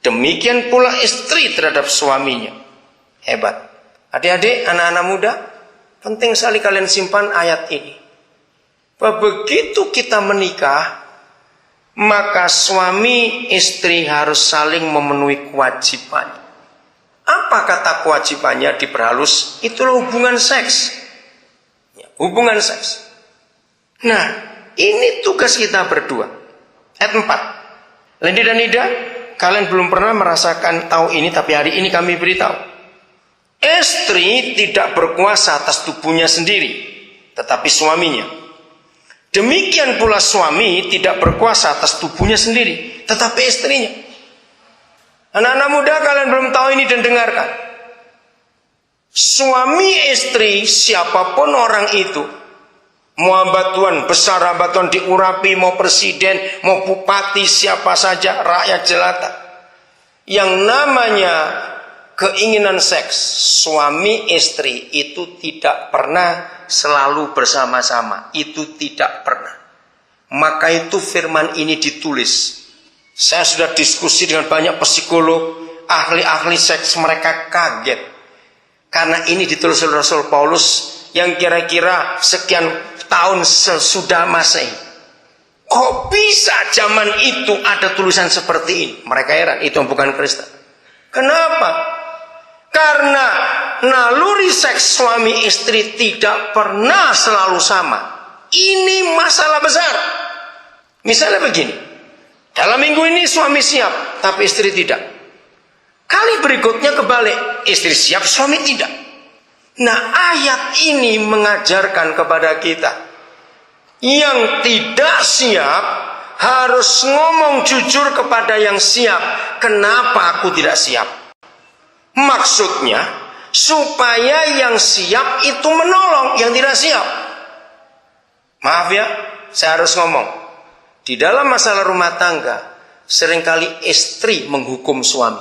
Demikian pula istri terhadap suaminya. Hebat. Adik-adik, anak-anak muda, penting sekali kalian simpan ayat ini. Begitu kita menikah, maka suami istri harus saling memenuhi kewajiban. Apa kata kewajibannya diperhalus? Itulah hubungan seks. Hubungan seks. Nah, ini tugas kita berdua. Ayat 4. Lendi dan Ida, kalian belum pernah merasakan tahu ini, tapi hari ini kami beritahu. Istri tidak berkuasa atas tubuhnya sendiri, tetapi suaminya. Demikian pula suami tidak berkuasa atas tubuhnya sendiri, tetapi istrinya. Anak-anak muda, kalian belum tahu ini dan dengarkan. Suami istri, siapapun orang itu, mau abatuan, besar abatuan diurapi, mau presiden, mau bupati, siapa saja, rakyat jelata. Yang namanya keinginan seks, suami istri itu tidak pernah selalu bersama-sama. Itu tidak pernah. Maka itu firman ini ditulis. Saya sudah diskusi dengan banyak psikolog, ahli-ahli seks, mereka kaget. Karena ini ditulis oleh Rasul Paulus yang kira-kira sekian tahun sesudah Masehi. Kok bisa zaman itu ada tulisan seperti ini? Mereka heran, itu bukan Kristen. Kenapa? Karena naluri seks suami istri tidak pernah selalu sama. Ini masalah besar. Misalnya begini. Dalam minggu ini suami siap, tapi istri tidak. Kali berikutnya kebalik, istri siap, suami tidak. Nah, ayat ini mengajarkan kepada kita, yang tidak siap harus ngomong jujur kepada yang siap. Kenapa aku tidak siap? Maksudnya, supaya yang siap itu menolong yang tidak siap. Maaf ya, saya harus ngomong. Di dalam masalah rumah tangga, seringkali istri menghukum suami.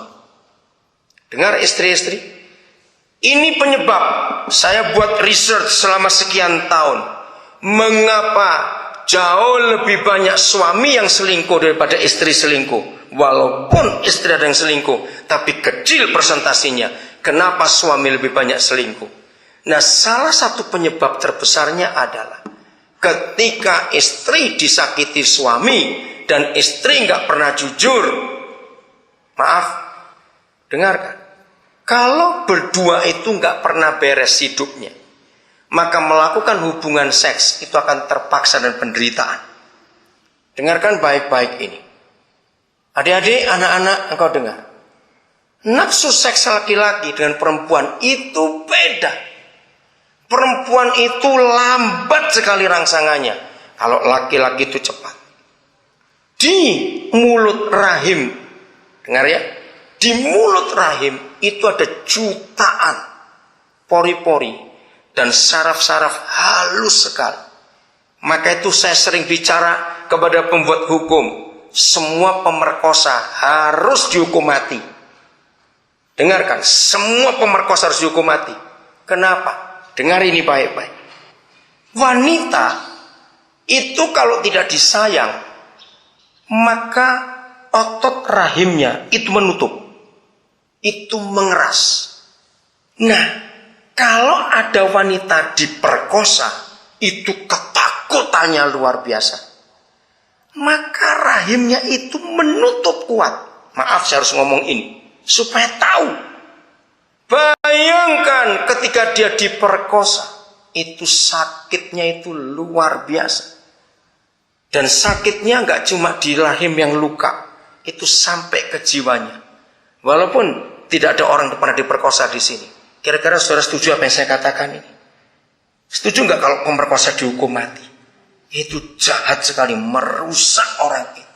Dengar istri-istri, ini penyebab saya buat research selama sekian tahun. Mengapa jauh lebih banyak suami yang selingkuh daripada istri selingkuh? Walaupun istri ada yang selingkuh, tapi kecil persentasinya. Kenapa suami lebih banyak selingkuh? Nah, salah satu penyebab terbesarnya adalah ketika istri disakiti suami dan istri nggak pernah jujur. Maaf, dengarkan. Kalau berdua itu nggak pernah beres hidupnya, maka melakukan hubungan seks itu akan terpaksa dan penderitaan. Dengarkan baik-baik ini. Adik-adik, anak-anak, engkau dengar. Nafsu seks laki-laki dengan perempuan itu beda. Perempuan itu lambat sekali rangsangannya. Kalau laki-laki itu cepat. Di mulut rahim, dengar ya, di mulut rahim itu ada jutaan pori-pori dan saraf-saraf halus sekali. Maka itu saya sering bicara kepada pembuat hukum, semua pemerkosa harus dihukum mati. Dengarkan, semua pemerkosa harus dihukum mati. Kenapa? Dengar ini baik-baik. Wanita itu kalau tidak disayang, maka otot rahimnya itu menutup. Itu mengeras. Nah, kalau ada wanita diperkosa, itu ketakutannya luar biasa. Maka rahimnya itu menutup kuat. Maaf, saya harus ngomong ini supaya tahu. Bayangkan ketika dia diperkosa, itu sakitnya itu luar biasa. Dan sakitnya nggak cuma di rahim yang luka, itu sampai ke jiwanya. Walaupun tidak ada orang yang pernah diperkosa di sini. Kira-kira saudara setuju apa yang saya katakan ini? Setuju nggak kalau pemerkosa dihukum mati? Itu jahat sekali, merusak orang itu.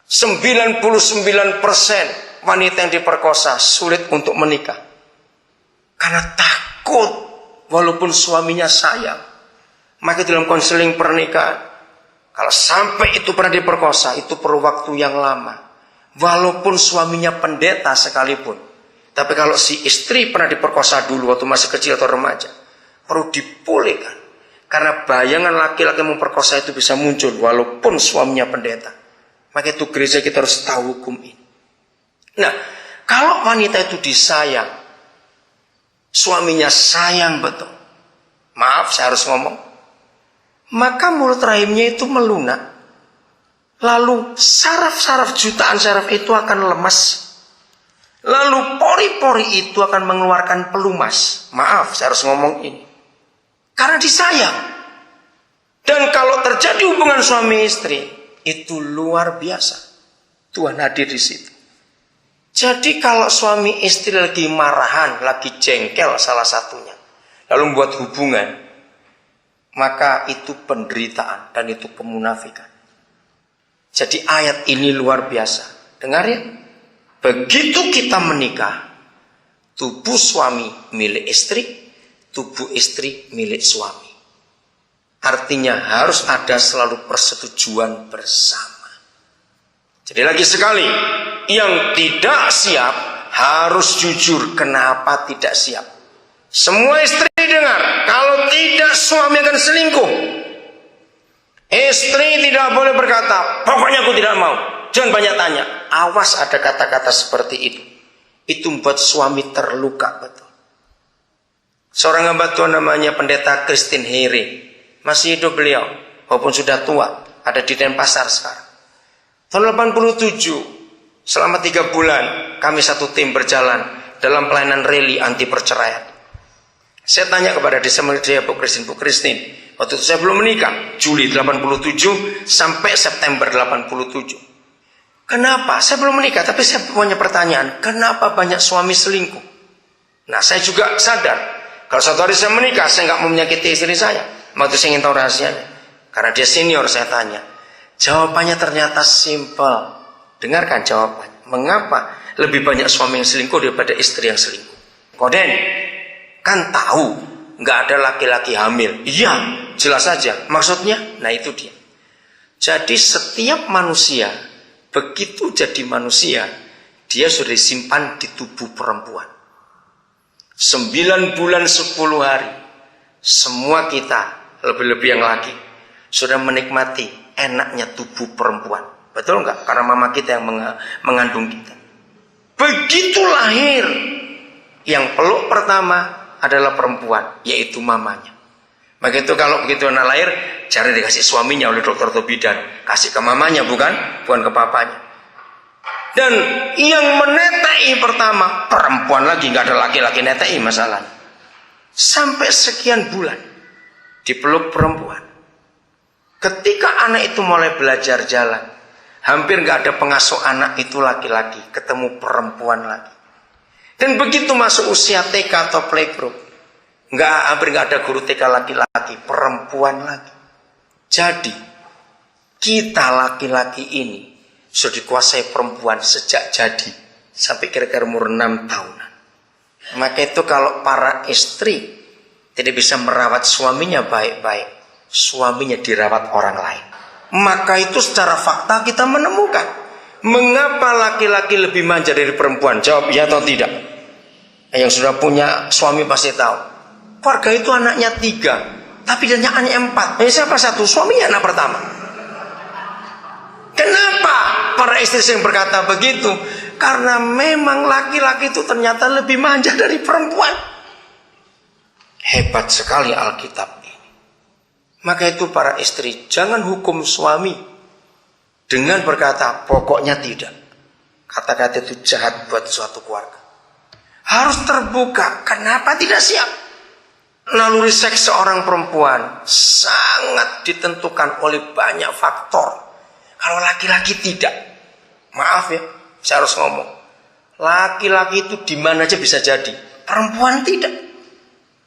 99% wanita yang diperkosa sulit untuk menikah. Karena takut walaupun suaminya sayang. Maka dalam konseling pernikahan, kalau sampai itu pernah diperkosa, itu perlu waktu yang lama. Walaupun suaminya pendeta sekalipun. Tapi kalau si istri pernah diperkosa dulu waktu masih kecil atau remaja, perlu dipulihkan. Karena bayangan laki-laki memperkosa itu bisa muncul walaupun suaminya pendeta. Maka itu gereja kita harus tahu hukum ini. Nah, kalau wanita itu disayang, suaminya sayang betul, maaf saya harus ngomong, maka mulut rahimnya itu melunak. Lalu saraf-saraf, jutaan saraf itu akan lemas. Lalu pori-pori itu akan mengeluarkan pelumas. Maaf, saya harus ngomong ini. Karena disayang. Dan kalau terjadi hubungan suami istri, itu luar biasa. Tuhan hadir di situ. Jadi kalau suami istri lagi marahan, lagi jengkel salah satunya, lalu membuat hubungan, maka itu penderitaan dan itu kemunafikan. Jadi ayat ini luar biasa. Dengar ya. Begitu kita menikah, tubuh suami milik istri, tubuh istri milik suami. Artinya harus ada selalu persetujuan bersama. Jadi lagi sekali, yang tidak siap harus jujur kenapa tidak siap. Semua istri dengar, kalau tidak suami akan selingkuh. Istri tidak boleh berkata, pokoknya aku tidak mau. Jangan banyak tanya. Awas ada kata-kata seperti itu. Itu membuat suami terluka betul. Seorang hamba Tuhan namanya Pendeta Christine Heri. Masih hidup beliau. Walaupun sudah tua. Ada di Denpasar sekarang. Tahun 87. Selama 3 bulan. Kami satu tim berjalan. Dalam pelayanan rally anti perceraian. Saya tanya kepada dia Bu Christine. Waktu itu saya belum menikah, Juli 87 sampai September 87. Kenapa? Saya belum menikah, tapi saya punya pertanyaan. Kenapa banyak suami selingkuh? Nah, saya juga sadar. Kalau suatu hari saya menikah, saya nggak mau menyakiti istri saya. Waktu saya ingin tahu rahasianya. Karena dia senior, saya tanya. Jawabannya ternyata simpel. Dengarkan jawabannya. Mengapa lebih banyak suami yang selingkuh daripada istri yang selingkuh? Koden, kan tahu nggak ada laki-laki hamil. Iya, jelas saja. Maksudnya, nah itu dia. Jadi setiap manusia, begitu jadi manusia, dia sudah disimpan di tubuh perempuan. 9 bulan 10 hari, semua kita, lebih-lebih yang laki, sudah menikmati enaknya tubuh perempuan. Betul nggak? Karena mama kita yang mengandung kita. Begitu lahir, yang peluk pertama adalah perempuan, yaitu mamanya. Maka itu kalau begitu anak lahir, jangan dikasih suaminya oleh dokter atau bidan, kasih ke mamanya, bukan ke papanya. Dan yang menetei pertama perempuan lagi, nggak ada laki-laki netei masalahnya. Sampai sekian bulan dipeluk perempuan. Ketika anak itu mulai belajar jalan, hampir nggak ada pengasuh anak itu laki-laki, ketemu perempuan lagi. Dan begitu masuk usia TK atau playgroup, hampir nggak ada guru TK laki-laki, perempuan lagi. Jadi kita laki-laki ini sudah dikuasai perempuan sejak jadi sampai kira-kira umur 6 tahunan. Maka itu kalau para istri tidak bisa merawat suaminya baik-baik, suaminya dirawat orang lain. Maka itu secara fakta kita menemukan mengapa laki-laki lebih manja dari perempuan. Jawab ya atau tidak. Yang sudah punya suami pasti tahu. Keluarga itu anaknya 3, tapi dia anaknya 4. Siapa 1? Suaminya anak pertama. Kenapa para istri sering berkata begitu? Karena memang laki-laki itu ternyata lebih manja dari perempuan. Hebat sekali Alkitab ini. Maka itu para istri, jangan hukum suami dengan berkata pokoknya tidak. Kata-kata itu jahat buat suatu keluarga. Harus terbuka. Kenapa tidak siap? Naluri seks seorang perempuan sangat ditentukan oleh banyak faktor. Kalau laki-laki tidak, maaf ya, saya harus ngomong. Laki-laki itu di mana aja bisa jadi, perempuan tidak.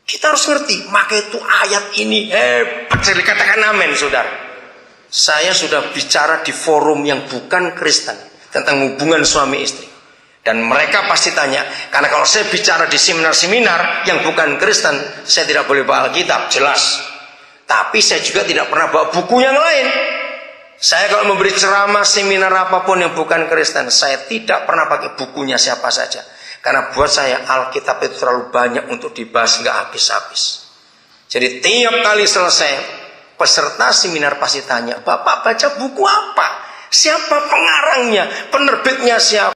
Kita harus ngerti. Maka itu ayat ini hebat. Jadi katakan amin, saudara. Saya sudah bicara di forum yang bukan Kristen tentang hubungan suami istri. Dan mereka pasti tanya, karena kalau saya bicara di seminar-seminar yang bukan Kristen, saya tidak boleh bawa Alkitab, jelas. Tapi saya juga tidak pernah bawa buku yang lain. Saya kalau memberi ceramah, seminar apapun yang bukan Kristen, saya tidak pernah pakai bukunya siapa saja. Karena buat saya Alkitab itu terlalu banyak untuk dibahas, nggak habis-habis. Jadi tiap kali selesai, peserta seminar pasti tanya, Bapak baca buku apa? Siapa pengarangnya? Penerbitnya siapa?